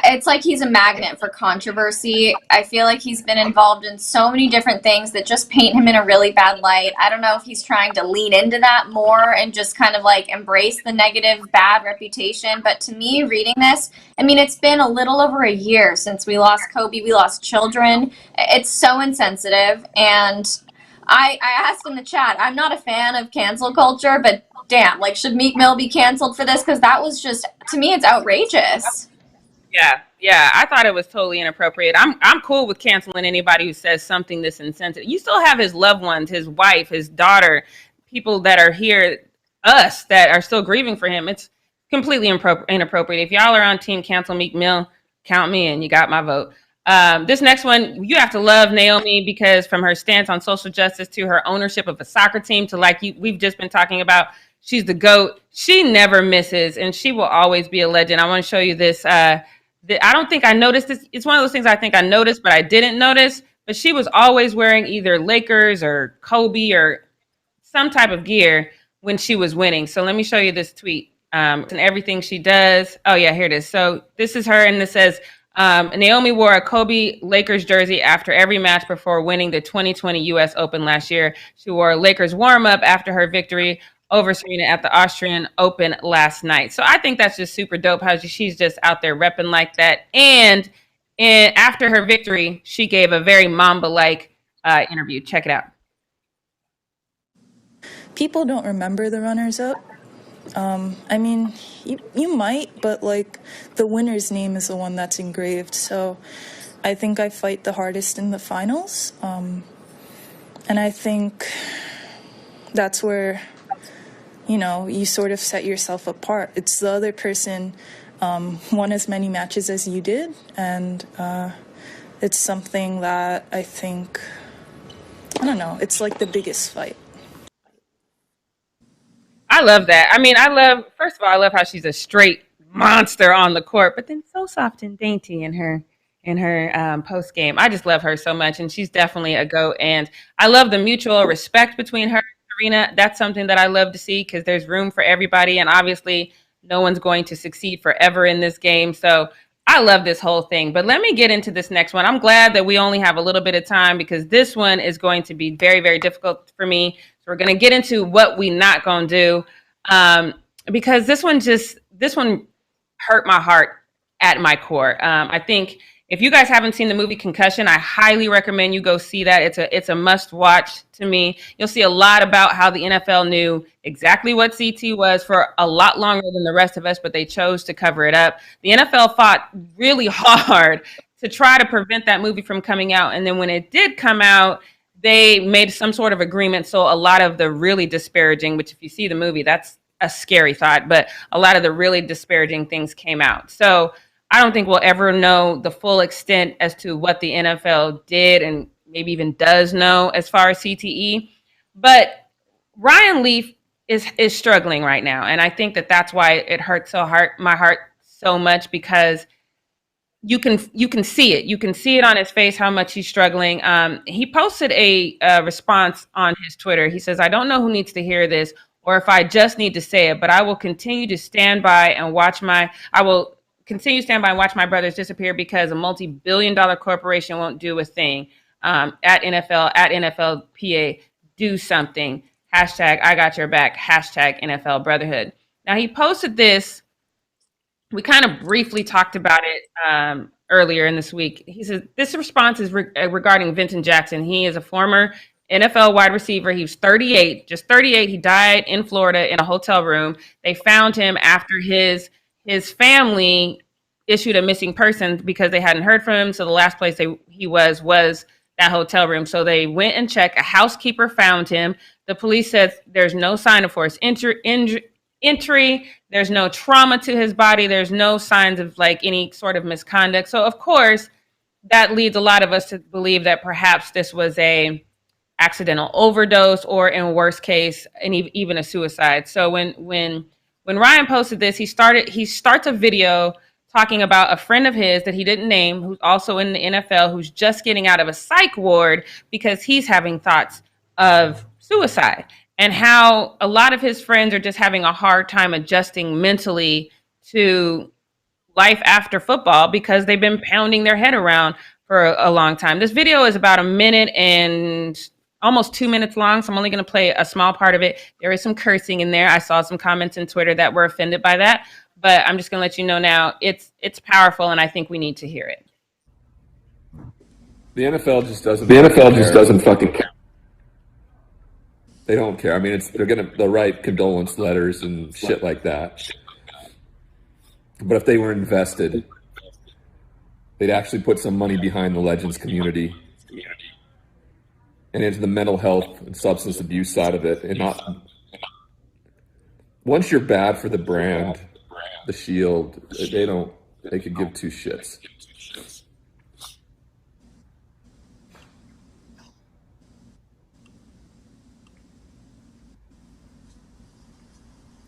it's like he's a magnet for controversy. I feel like he's been involved in so many different things that just paint him in a really bad light. I don't know if he's trying to lean into that more and just kind of like embrace the negative, bad reputation. But to me, reading this, I mean, it's been a little over a year since we lost Kobe. We lost children. It's so insensitive. And I asked in the chat, I'm not a fan of cancel culture, but damn, like, should Meek Mill be canceled for this? Because that was just, to me, it's outrageous. Yeah, I thought it was totally inappropriate. I'm cool with canceling anybody who says something this insensitive. You still have his loved ones, his wife, his daughter, people that are here, us, that are still grieving for him. It's completely inappropriate. If y'all are on team cancel Meek Mill, count me in. You got my vote. This next one, you have to love Naomi, because from her stance on social justice to her ownership of a soccer team to we've just been talking about, she's the GOAT. She never misses, and she will always be a legend. I want to show you this. I don't think I noticed this. It's one of those things I think I noticed, but I didn't notice. But she was always wearing either Lakers or Kobe or some type of gear when she was winning. So let me show you this tweet. And everything she does. Oh yeah, here it is. So this is her, and it says Naomi wore a Kobe Lakers jersey after every match before winning the 2020 U.S. Open last year. She wore a Lakers warm-up after her victory over Serena at the Austrian Open last night. So I think that's just super dope how she's just out there repping like that. And after her victory, she gave a very Mamba-like interview. Check it out. People don't remember the runners-up. I mean, you might, but like the winner's name is the one that's engraved. So I think I fight the hardest in the finals. And I think that's where, you sort of set yourself apart. It's the other person won as many matches as you did. And it's something that I think, I don't know, it's like the biggest fight. I love that. I mean, first of all, I love how she's a straight monster on the court, but then so soft and dainty in her post game. I just love her so much, and she's definitely a GOAT. And I love the mutual respect between her and Serena. That's something that I love to see because there's room for everybody, and obviously no one's going to succeed forever in this game. So I love this whole thing. But let me get into this next one. I'm glad that we only have a little bit of time because this one is going to be very, very difficult for me. We're going to get into what we not going to do because this one hurt my heart at my core. I think if you guys haven't seen the movie Concussion, I highly recommend you go see that. It's a must watch to me. You'll see a lot about how the NFL knew exactly what CT was for a lot longer than the rest of us, but they chose to cover it up. The NFL fought really hard to try to prevent that movie from coming out. And then when it did come out, they made some sort of agreement. So a lot of the really disparaging, which if you see the movie, that's a scary thought, but a lot of the really disparaging things came out. So I don't think we'll ever know the full extent as to what the NFL did and maybe even does know as far as CTE. But Ryan Leaf is struggling right now. And I think that's why it hurts my heart so much because you can see it. You can see it on his face how much he's struggling. He posted a response on his Twitter. He says, "I don't know who needs to hear this or if I just need to say it, but I will continue to stand by and watch my brothers disappear because a multi-billion-dollar corporation won't do a thing. At NFLPA, do something. Hashtag I got your back. Hashtag NFL Brotherhood." Now he posted this. We kind of briefly talked about it earlier in this week. He says, this response is regarding Vincent Jackson. He is a former NFL wide receiver. He was 38, just 38. He died in Florida in a hotel room. They found him after his family issued a missing person because they hadn't heard from him. So the last place he was that hotel room. So they went and checked. A housekeeper found him. The police said there's no sign of forced entry. There's no trauma to his body. There's no signs of like any sort of misconduct. So of course, that leads a lot of us to believe that perhaps this was a accidental overdose or in worst case, even a suicide. So when Ryan posted this, he starts a video talking about a friend of his that he didn't name, who's also in the NFL, who's just getting out of a psych ward because he's having thoughts of suicide. And how a lot of his friends are just having a hard time adjusting mentally to life after football because they've been pounding their head around for a long time. This video is about a minute and almost 2 minutes long, so I'm only going to play a small part of it. There is some cursing in there. I saw some comments on Twitter that were offended by that, but I'm just going to let you know now it's powerful, and I think we need to hear it. The NFL just doesn't fucking care. They don't care. I mean, they'll write condolence letters and shit like that. But if they were invested, they'd actually put some money behind the Legends community and into the mental health and substance abuse side of it. And not once you're bad for the brand, the Shield, they could give two shits.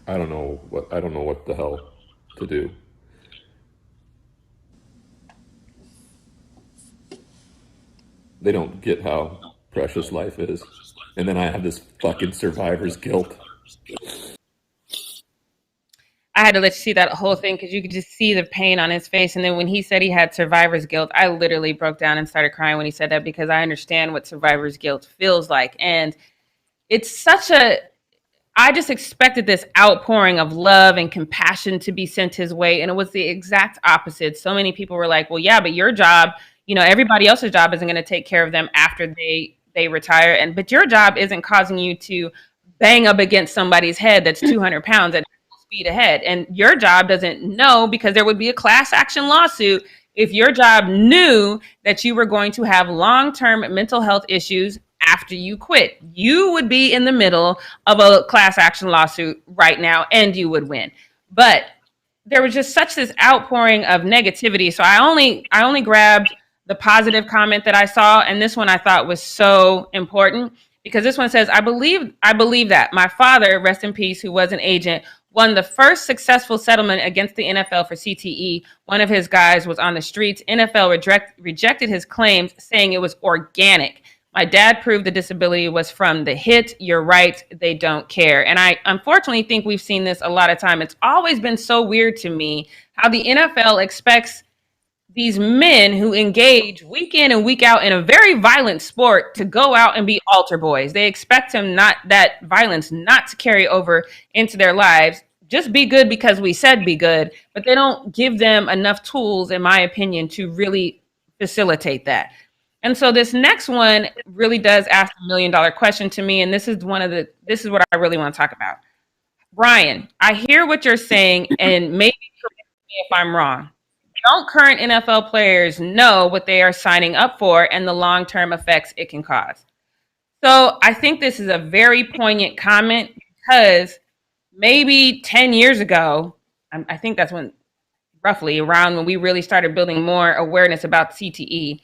I don't know what the hell to do. They don't get how precious life is. and then I have this fucking survivor's guilt. I had to let you see that whole thing because you could just see the pain on his face. And then when he said he had survivor's guilt, I literally broke down and started crying when he said that, because I understand what survivor's guilt feels like. And it's such I just expected this outpouring of love and compassion to be sent his way. And it was the exact opposite. So many people were like, well, yeah, but your job, everybody else's job isn't going to take care of them after they retire. But your job isn't causing you to bang up against somebody's head that's 200 pounds at speed ahead. And your job doesn't know, because there would be a class action lawsuit if your job knew that you were going to have long-term mental health issues after you quit. You would be in the middle of a class action lawsuit right now, and you would win. But there was just such this outpouring of negativity. So I only grabbed the positive comment that I saw, and this one I thought was so important, because this one says, I believe that my father, rest in peace, who was an agent, won the first successful settlement against the NFL for CTE. One of his guys was on the streets. NFL rejected his claims, saying it was organic. My dad proved the disability was from the hit. You're right. They don't care. And I unfortunately think we've seen this a lot of time. It's always been so weird to me how the NFL expects these men who engage week in and week out in a very violent sport to go out and be altar boys. They expect that violence not to carry over into their lives. Just be good because we said be good, but they don't give them enough tools, in my opinion, to really facilitate that. And so this next one really does ask $1 million question to me. And this is what I really want to talk about. Ryan, I hear what you're saying, and maybe correct me if I'm wrong. Don't current NFL players know what they are signing up for and the long-term effects it can cause? So I think this is a very poignant comment, because maybe 10 years ago, I think that's when, roughly around when we really started building more awareness about CTE,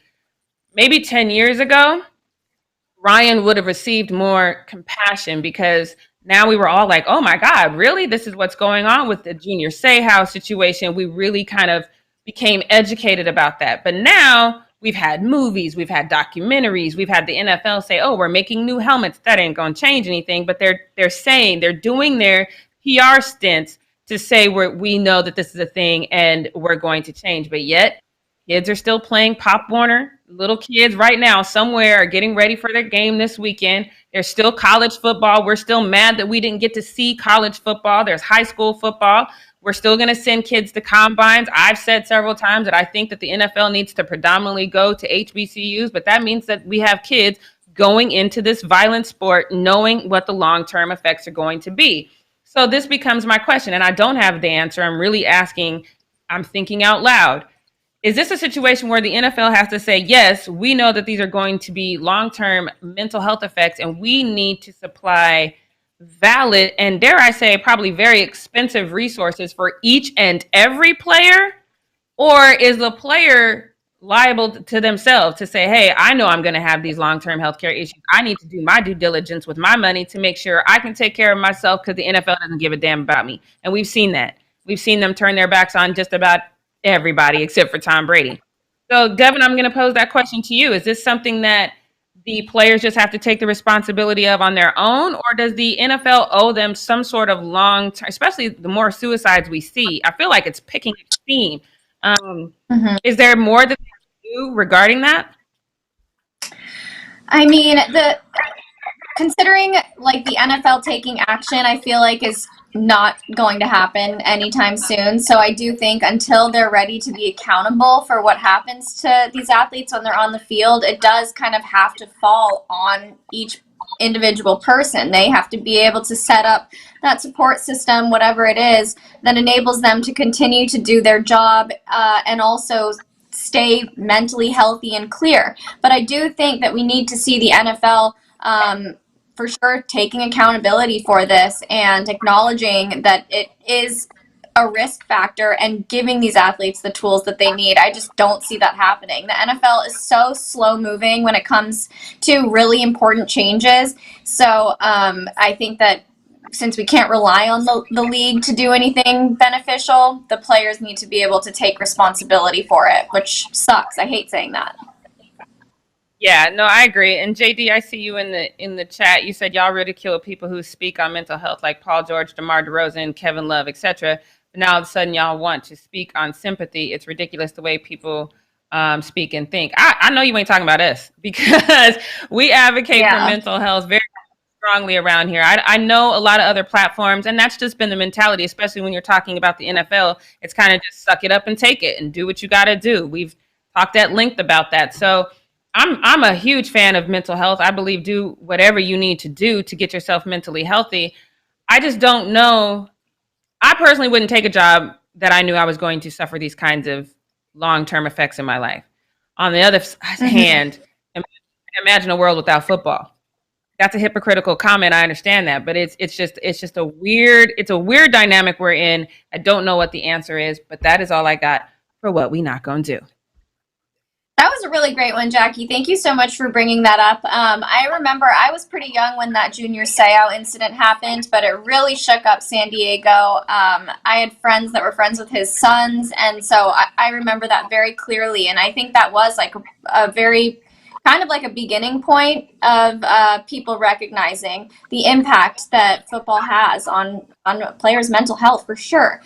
maybe 10 years ago, Ryan would have received more compassion, because now we were all like, oh my God, really? This is what's going on with the Junior Seau situation. We really kind of became educated about that. But now we've had movies, we've had documentaries, we've had the NFL say, oh, we're making new helmets. That ain't going to change anything. But they're doing their PR stints to say we know that this is a thing and we're going to change. But yet kids are still playing Pop Warner. Little kids right now somewhere are getting ready for their game this weekend. There's still college football. We're still mad that we didn't get to see college football. There's high school football. We're still going to send kids to combines. I've said several times that I think that the NFL needs to predominantly go to HBCUs, but that means that we have kids going into this violent sport knowing what the long-term effects are going to be. So this becomes my question, and I don't have the answer. I'm thinking out loud. Is this a situation where the NFL has to say, yes, we know that these are going to be long-term mental health effects, and we need to supply valid and, dare I say, probably very expensive resources for each and every player? Or is the player liable to themselves to say, hey, I know I'm going to have these long-term healthcare issues. I need to do my due diligence with my money to make sure I can take care of myself, because the NFL doesn't give a damn about me. And we've seen that. We've seen them turn their backs on just about everybody except for Tom Brady. So, Devin, I'm going to pose that question to you. Is this something that the players just have to take the responsibility of on their own, or does the NFL owe them some sort of long-term, especially the more suicides we see? I feel like it's picking a theme. Is there more that they can do regarding that? I mean, considering like the NFL taking action, I feel like is not going to happen anytime soon. So I do think until they're ready to be accountable for what happens to these athletes when they're on the field, it does kind of have to fall on each individual person. They have to be able to set up that support system, whatever it is, that enables them to continue to do their job and also stay mentally healthy and clear. But I do think that we need to see the NFL for sure taking accountability for this and acknowledging that it is a risk factor and giving these athletes the tools that they need. I just don't see that happening. The NFL is so slow moving when it comes to really important changes. So I think that since we can't rely on the league to do anything beneficial, the players need to be able to take responsibility for it, which sucks. I hate saying that. Yeah, no, I agree. And JD, I see you in the chat. You said y'all ridicule people who speak on mental health, like Paul George, DeMar DeRozan, Kevin Love, etc. But now all of a sudden y'all want to speak on sympathy. It's ridiculous the way people speak and think. I know you ain't talking about us because we advocate for Yeah. mental health very strongly around here. I know a lot of other platforms, and that's just been the mentality, especially when you're talking about the NFL. It's kind of just suck it up and take it and do what you got to do. We've talked at length about that. So I'm a huge fan of mental health. I believe do whatever you need to do to get yourself mentally healthy. I just don't know. I personally wouldn't take a job that I knew I was going to suffer these kinds of long-term effects in my life. On the other hand, imagine a world without football. That's a hypocritical comment. I understand that, but it's just a weird dynamic we're in. I don't know what the answer is, but that is all I got for what we not gonna do. That was a really great one, Jackie. Thank you so much for bringing that up. I remember I was pretty young when that Junior Seau incident happened, but it really shook up San Diego. I had friends that were friends with his sons, and so I remember that very clearly. And I think that was like a very kind of like a beginning point of people recognizing the impact that football has on players' mental health, for sure.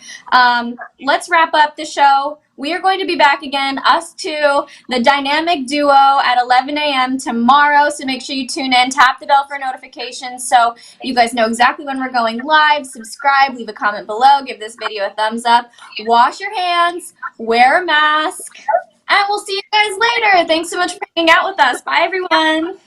Let's wrap up the show. We are going to be back again, us two, the dynamic duo at 11 a.m. tomorrow. So make sure you tune in, tap the bell for notifications so you guys know exactly when we're going live. Subscribe, leave a comment below, give this video a thumbs up, wash your hands, wear a mask, and we'll see you guys later. Thanks so much for hanging out with us. Bye, everyone.